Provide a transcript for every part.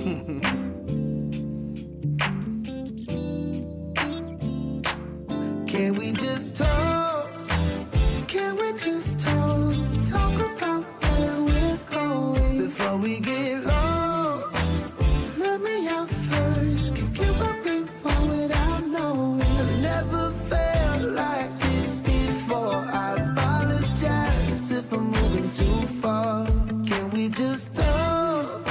Can we just talk? Can we just talk? Talk about where we're going before we get lost. Let me out first. Can give up and fall without knowing. I've never felt like this before. I apologize if I'm moving too far. Can we just talk?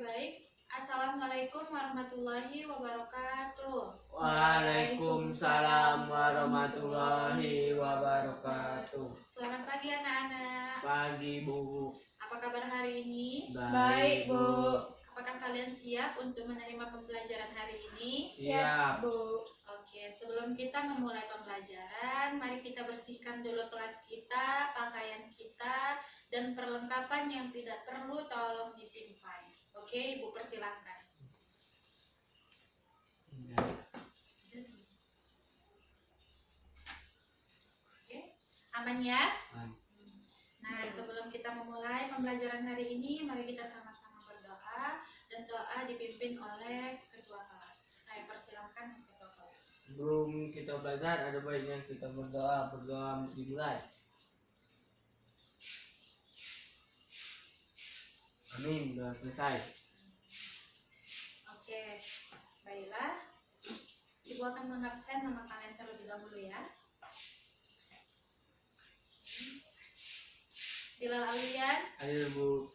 Baik, Assalamualaikum warahmatullahi wabarakatuh. Waalaikumsalam warahmatullahi wabarakatuh. Selamat pagi anak-anak. Pagi Bu. Apa kabar hari ini? Baik Bu. Apakah kalian siap untuk menerima pembelajaran hari ini? Siap Bu. Oke, sebelum kita memulai pembelajaran, mari kita bersihkan dulu kelas kita, pakaian kita, dan perlengkapan yang tidak perlu tolong disimpan. Oke, Ibu persilahkan. Aman ya? Nah, sebelum kita memulai pembelajaran hari ini, mari kita sama-sama berdoa, dan doa dipimpin oleh ketua kelas. Saya persilahkan ketua kelas. Sebelum kita belajar, ada baiknya kita berdoa dimulai. Amin, sudah selesai. Oke, baiklah. Ibu akan mengabsen nama kalian terlebih dahulu ya. Bilal Alian, Hadir Bu.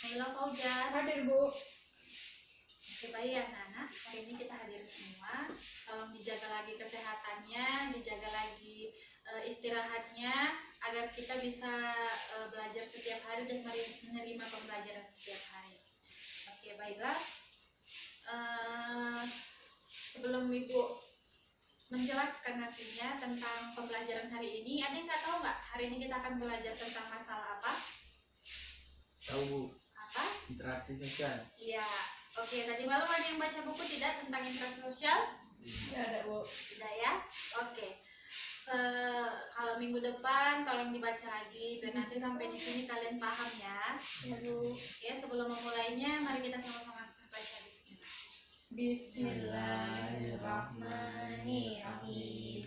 Naila Faujar, Hadir Bu. Oke, baik ya anak-anak, hari ini kita hadir semua. Tolong dijaga lagi kesehatannya, dijaga lagi istirahatnya, agar kita bisa belajar setiap hari dan menerima pembelajaran setiap hari. Oke, baiklah. Sebelum Ibu menjelaskan nantinya tentang pembelajaran hari ini, ada yang nggak tahu nggak hari ini kita akan belajar tentang masalah apa? Tahu Bu. Apa? Interaksi sosial. Iya. Oke, tadi malam ada yang baca buku tidak tentang interaksi sosial? Tidak ada Bu. Tidak ya? Oke. Kalau minggu depan tolong dibaca lagi biar nanti sampai di sini kalian paham ya. Ya Bu. Oke, sebelum memulainya mari kita sama-sama baca bismillah. Bismillahirrahmanirrahim.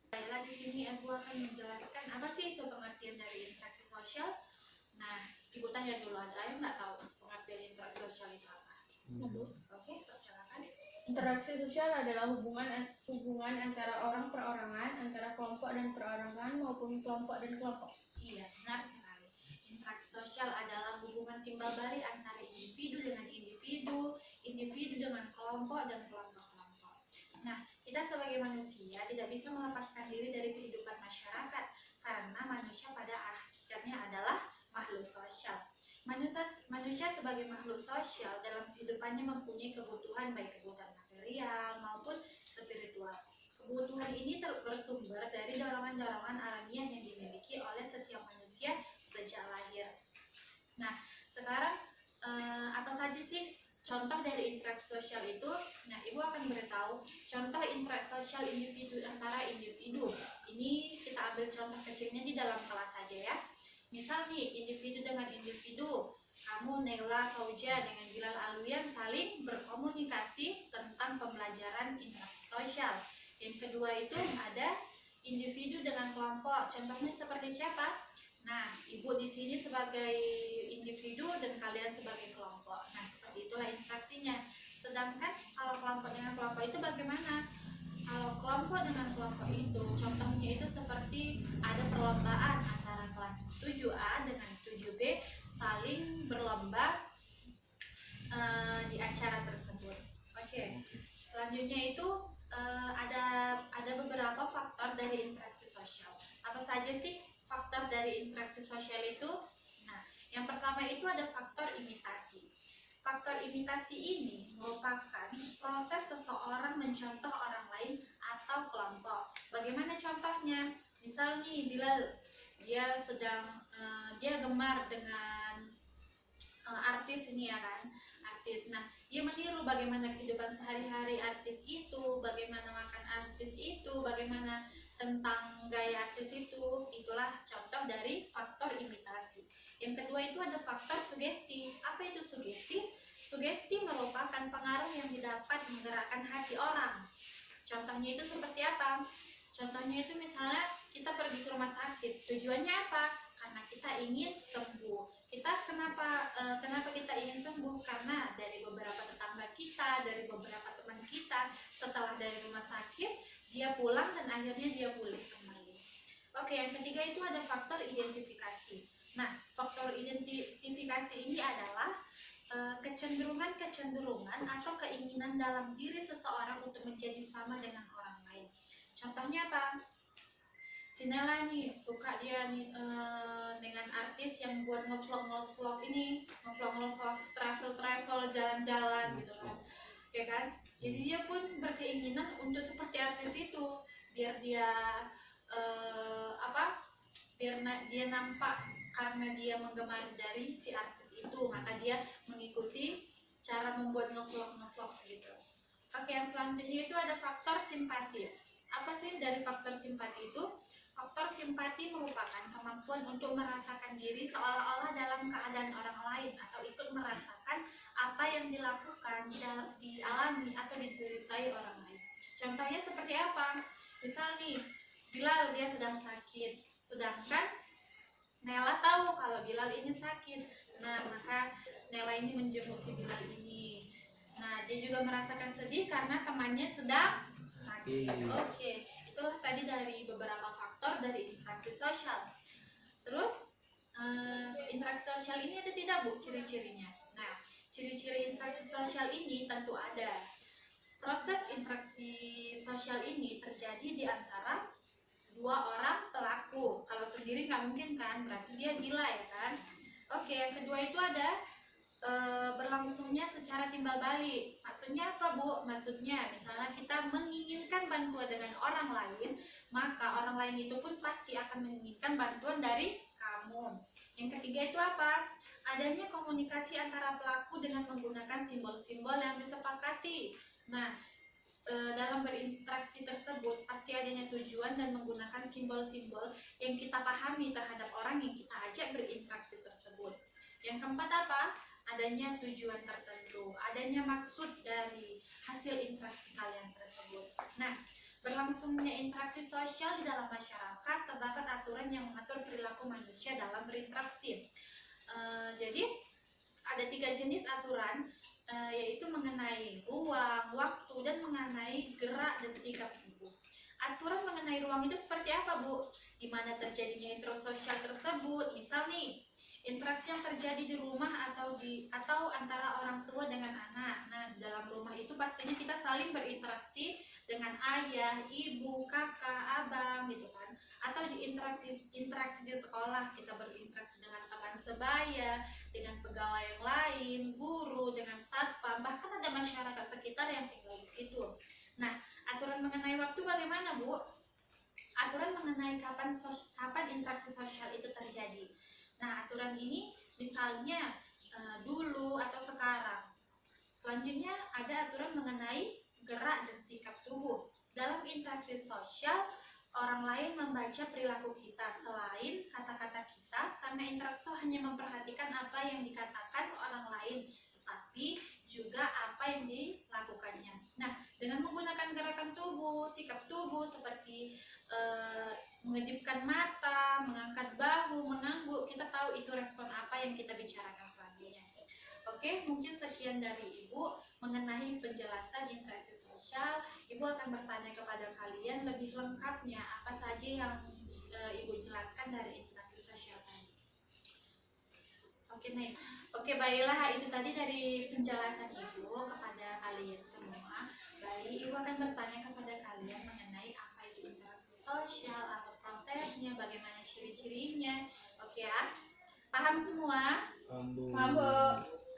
Baiklah, di sini Ibu akan menjelaskan apa sih itu pengertian dari interaksi sosial. Nah, Ibu tanya dulu, ada yang nggak tahu pengertian interaksi sosial itu apa? Oke, persilakan. Interaksi sosial adalah hubungan antara orang perorangan, antara kelompok dan perorangan maupun kelompok dan kelompok. Iya, benar sekali. Interaksi sosial adalah hubungan timbal balik antara individu dengan individu, individu dengan kelompok dan kelompok-kelompok. Nah, kita sebagai manusia tidak bisa melepaskan diri dari kehidupan masyarakat karena manusia pada akhirnya adalah makhluk sosial. Manusia sebagai makhluk sosial dalam kehidupannya mempunyai kebutuhan baik kebutuhan material maupun spiritual. Kebutuhan ini bersumber dari dorongan-dorongan alamiah yang dimiliki oleh setiap manusia sejak lahir. Nah, sekarang apa saja sih contoh dari interaksi sosial itu? Nah, Ibu akan beritahu contoh interaksi sosial individu antara individu. Ini kita ambil contoh kecilnya di dalam kelas saja ya. Misal nih, individu dengan individu, kamu Naila Fauja dengan Bilal Alwian saling berkomunikasi tentang pembelajaran interaksi sosial. Yang kedua itu ada individu dengan kelompok. Contohnya seperti siapa? Nah, Ibu di sini sebagai individu dan kalian sebagai kelompok. Nah, seperti itulah interaksinya. Sedangkan kalau kelompok dengan kelompok itu bagaimana? Kalau kelompok dengan kelompok itu, contohnya itu seperti ada perlombaan antara kelas 7A dengan 7B saling berlomba di acara tersebut. Oke. Selanjutnya itu ada beberapa faktor dari interaksi sosial. Apa saja sih faktor dari interaksi sosial itu? Nah, yang pertama itu ada faktor imitasi. Faktor imitasi ini merupakan proses seseorang mencontoh orang lain atau kelompok. Bagaimana contohnya? Misal nih Bilal, dia gemar dengan artis ini ya kan, artis. Nah, dia meniru bagaimana kehidupan sehari-hari artis itu, bagaimana makan artis itu, bagaimana tentang gaya artis itu. Itulah contoh dari faktor imitasi. Yang kedua itu ada faktor sugesti. Apa itu sugesti? Sugesti merupakan pengaruh yang didapat menggerakkan hati orang. Contohnya itu seperti apa? Contohnya itu misalnya kita pergi ke rumah sakit. Tujuannya apa? Karena kita ingin sembuh. Kenapa kita ingin sembuh? Karena dari beberapa tetangga kita, dari beberapa teman kita, setelah dari rumah sakit, dia pulang dan akhirnya dia pulih kembali. Oke, yang ketiga itu ada faktor identifikasi. Nah, faktor identifikasi ini adalah kecenderungan atau keinginan dalam diri seseorang untuk menjadi sama dengan orang lain. Contohnya apa? Si Nela nih suka dia nih dengan artis yang buat ngevlog ini, ngevlog travel jalan-jalan gitu kan, ya kan? Jadi dia pun berkeinginan untuk seperti artis itu, biar dia dia nampak karena dia menggemari dari si artis itu, maka dia mengikuti cara membuat ngevlog gitu. Oke, yang selanjutnya itu ada faktor simpati. Apa sih dari faktor simpati itu? Faktor simpati merupakan kemampuan untuk merasakan diri seolah-olah dalam keadaan orang lain atau ikut merasakan apa yang dilakukan, dialami atau dideritai orang lain. Contohnya seperti apa? Misal nih, Bilal dia sedang sakit, sedangkan Nela tahu kalau Bilal ini sakit. Nah, maka Nela ini menjenguk si Bilal ini. Nah, dia juga merasakan sedih karena temannya sedang sakit. Oke, itulah tadi dari beberapa faktor dari interaksi sosial. Terus, interaksi sosial ini ada tidak, Bu, ciri-cirinya? Nah, ciri-ciri interaksi sosial ini tentu ada. Proses interaksi sosial ini terjadi di antara dua orang pelaku. Kalau sendiri nggak mungkin kan, berarti dia gila ya kan. Oke, yang kedua itu ada berlangsungnya secara timbal balik. Maksudnya apa, Bu? Maksudnya misalnya kita menginginkan bantuan dengan orang lain, maka orang lain itu pun pasti akan menginginkan bantuan dari kamu. Yang ketiga itu apa? Adanya komunikasi antara pelaku dengan menggunakan simbol-simbol yang disepakati. Nah, dalam berinteraksi tersebut pasti adanya tujuan dan menggunakan simbol-simbol yang kita pahami terhadap orang yang kita ajak berinteraksi tersebut. Yang keempat apa? Adanya tujuan tertentu, adanya maksud dari hasil interaksi kalian tersebut. Nah, berlangsungnya interaksi sosial di dalam masyarakat terdapat aturan yang mengatur perilaku manusia dalam berinteraksi. Jadi ada 3 jenis aturan, yaitu mengenai ruang, waktu, dan mengenai gerak dan sikap tubuh. Aturan mengenai ruang itu seperti apa, Bu? Di mana terjadinya interaksi sosial tersebut? Misal nih, interaksi yang terjadi di rumah atau antara orang tua dengan anak. Nah, dalam rumah itu pastinya kita saling berinteraksi dengan ayah, ibu, kakak, abang gitu kan. Atau di interaksi di sekolah, kita berinteraksi dengan teman sebaya, dengan pegawai yang lain, guru, dengan satpam, bahkan ada masyarakat sekitar yang tinggal di situ. Nah, aturan mengenai waktu bagaimana, Bu? Aturan mengenai kapan interaksi sosial itu terjadi. Nah, aturan ini misalnya dulu atau sekarang. Selanjutnya ada aturan mengenai gerak dan sikap tubuh. Dalam interaksi sosial, orang lain membaca perilaku kita selain kata-kata kita, karena interaksi hanya memperhatikan apa yang dikatakan orang lain, tetapi juga apa yang dilakukannya. Nah, dengan menggunakan gerakan tubuh, sikap tubuh seperti mengedipkan mata, mengangkat bahu, mengangguk, kita tahu itu respon apa yang kita bicarakan selanjutnya. Oke, mungkin sekian dari Ibu mengenai penjelasan interaksi sosial. Ibu akan bertanya kepada kalian lebih lengkapnya apa saja yang Ibu jelaskan dari interaksi sosial tadi. Oke, baiklah, itu tadi dari penjelasan Ibu kepada kalian semua. Baik, Ibu akan bertanya kepada kalian mengenai apa itu interaksi sosial, apa prosesnya, bagaimana ciri-cirinya. Oke ya? Paham semua? Paham, Bu. Paham, Bu.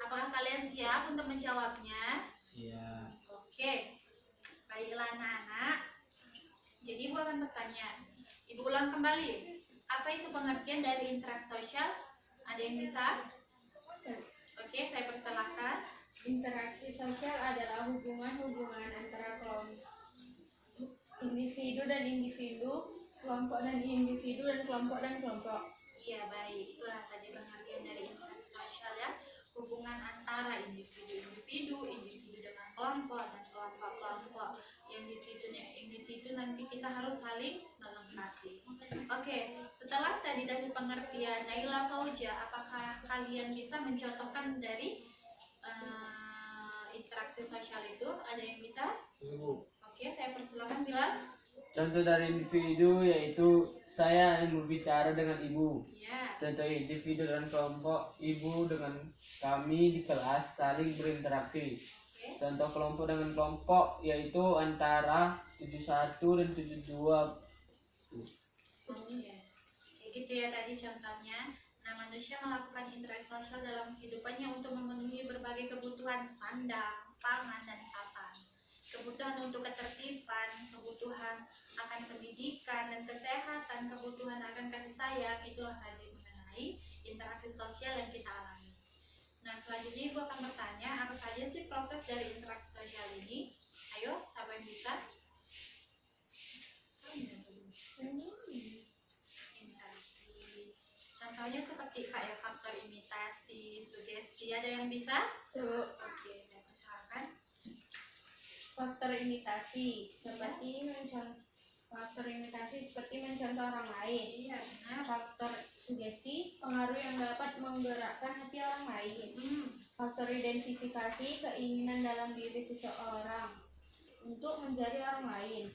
Apakah kalian siap untuk menjawabnya? Siap. Oke. Baiklah anak-anak. Jadi Ibu akan bertanya. Ibu ulang kembali. Apa itu pengertian dari interaksi sosial? Ada yang bisa? Oke, saya persilahkan. Interaksi sosial adalah hubungan-hubungan antara kelompok individu dan individu, kelompok dan individu, dan kelompok dan kelompok. Iya, baik. Itulah tadi pengertian antara individu dengan kelompok dan kelompok-kelompok yang di situ nanti kita harus saling melengkapi. Oke, setelah tadi pengertian Naila Fauja, apakah kalian bisa mencontohkan dari interaksi sosial itu? Ada yang bisa? Ibu. Oke, saya persilakan bilang. Contoh dari individu yaitu saya yang berbicara dengan ibu. Ya. Contoh individu dan kelompok, ibu dengan kami di kelas saling berinteraksi. Oke. Contoh kelompok dengan kelompok yaitu antara 71 dan 72. Iya. Kayak gitu ya tadi contohnya. Nah, manusia melakukan interaksi sosial dalam kehidupannya untuk memenuhi berbagai kebutuhan sandang, pangan, dan papan. Kebutuhan untuk ketertiban, kebutuhan akan pendidikan dan kesehatan, kebutuhan akan kasih sayang, itulah tadi mengenai interaksi sosial yang kita alami. Nah, selanjutnya Ibu akan bertanya, apa saja sih proses dari interaksi sosial ini? Ayo, siapa yang bisa? Imitasi. Contohnya seperti kayak faktor imitasi, sugesti, ada yang bisa? Oke, saya persilakan. Faktor imitasi seperti mencontoh orang lain. Iya, benar. Faktor sugesti, pengaruh yang dapat menggerakkan hati orang lain. Faktor identifikasi, keinginan dalam diri seseorang untuk menjadi orang lain.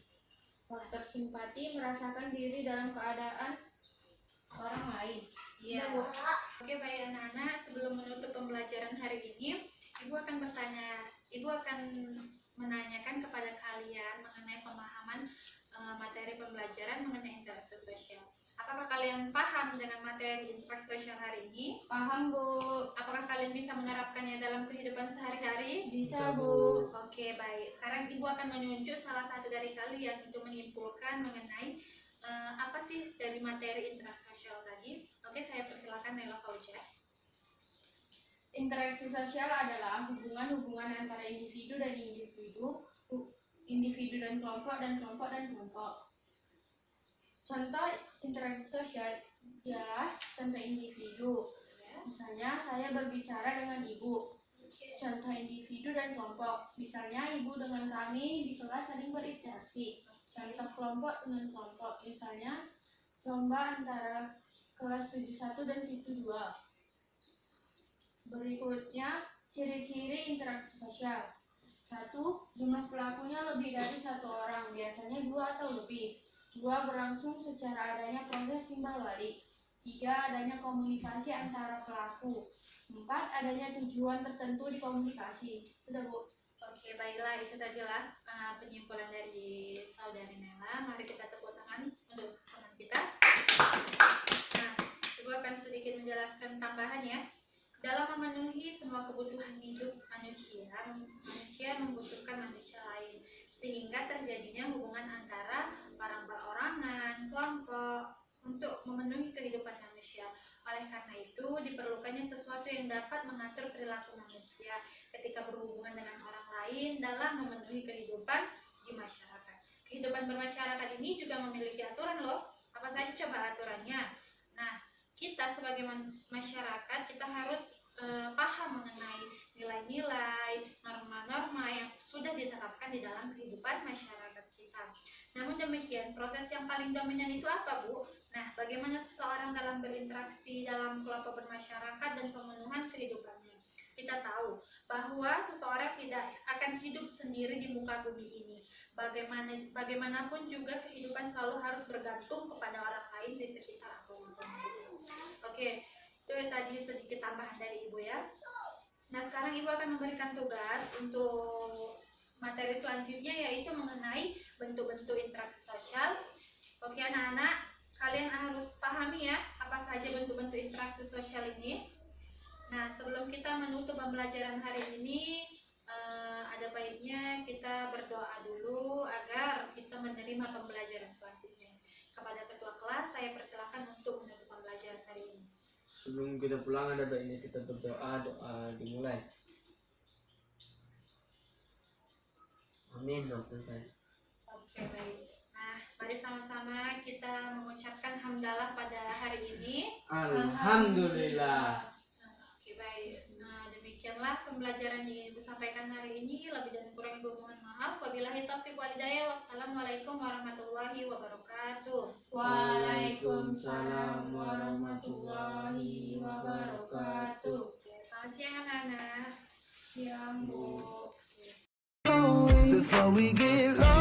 Faktor simpati, merasakan diri dalam keadaan orang lain. Iya. Bu. Oke, baik anak-anak, sebelum menutup pembelajaran hari ini, Ibu akan menanyakan kepada kalian mengenai pemahaman materi pembelajaran mengenai interaksi sosial. Apakah kalian paham dengan materi interaksi sosial hari ini? Paham, Bu. Apakah kalian bisa menerapkannya dalam kehidupan sehari-hari? Bisa, Bu. Oke, baik. Sekarang Ibu akan menunjuk salah satu dari kalian untuk menyimpulkan mengenai apa sih dari materi interaksi sosial tadi. Oke, saya persilakan Naila Fauja. Interaksi sosial adalah hubungan-hubungan antara individu dan individu dan kelompok dan kelompok dan kelompok. Contoh interaksi sosial ialah contoh individu. Misalnya saya berbicara dengan ibu. Contoh individu dan kelompok. Misalnya ibu dengan kami di kelas saling berinteraksi. Contoh kelompok dengan kelompok. Misalnya lomba antara kelas 71 dan 72. Berikutnya, ciri-ciri interaksi sosial. 1. Jumlah pelakunya lebih dari 1 orang, biasanya 2 atau lebih. 2. Berlangsung secara adanya proses timbal balik. 3. Adanya komunikasi antara pelaku. 4. Adanya tujuan tertentu di komunikasi. Sudah, Bu? Oke, baiklah, itu tadilah penyimpulan dari saudari Nela. Mari kita tepuk tangan untuk teman kita. Nah, Ibu akan sedikit menjelaskan tambahan ya. Dalam memenuhi semua kebutuhan hidup manusia membutuhkan manusia lain, sehingga terjadinya hubungan antara orang perorangan, kelompok, untuk memenuhi kehidupan manusia. Oleh karena itu, diperlukannya sesuatu yang dapat mengatur perilaku manusia ketika berhubungan dengan orang lain dalam memenuhi kehidupan di masyarakat. Kehidupan bermasyarakat ini juga memiliki aturan loh. Apa saja coba aturannya? Nah, kita sebagai masyarakat, kita harus paham mengenai nilai-nilai, norma-norma yang sudah diterapkan di dalam kehidupan masyarakat kita. Namun demikian, proses yang paling dominan itu apa, Bu? Nah, bagaimana seseorang dalam berinteraksi dalam kelompok bermasyarakat dan pemenuhan kehidupannya? Kita tahu bahwa seseorang tidak akan hidup sendiri di muka bumi ini. Bagaimanapun juga kehidupan selalu harus bergantung kepada orang lain di sekitar atau lingkungan. Oke, itu tadi sedikit tambahan dari Ibu ya. Nah, sekarang Ibu akan memberikan tugas untuk materi selanjutnya, yaitu mengenai bentuk-bentuk interaksi sosial. Oke anak-anak, kalian harus pahami ya apa saja bentuk-bentuk interaksi sosial ini. Nah, sebelum kita menutup pembelajaran hari ini, ada baiknya kita berdoa dulu agar kita menerima pembelajaran selanjutnya. Kepada ketua kelas, saya persilakan untuk menutup pembelajaran hari ini. Sebelum kita pulang ada baiknya kita berdoa, doa dimulai. Amin, Dokter saya. Oke, baik. Nah, mari sama-sama kita mengucapkan hamdalah pada hari ini. Alhamdulillah. Oke, baik. Nah, demikianlah pembelajaran yang Ibu sampaikan hari ini. Lebih dan kurang Ibu mohon maaf. Wabillahi taufiq wal hidayah. Wassalamualaikum warahmatullahi wabarakatuh. Waalaikumsalam warahmatullahi wabarakatuh. Oke, selamat siang anak-anak. Ya, Bu. Before we get lost.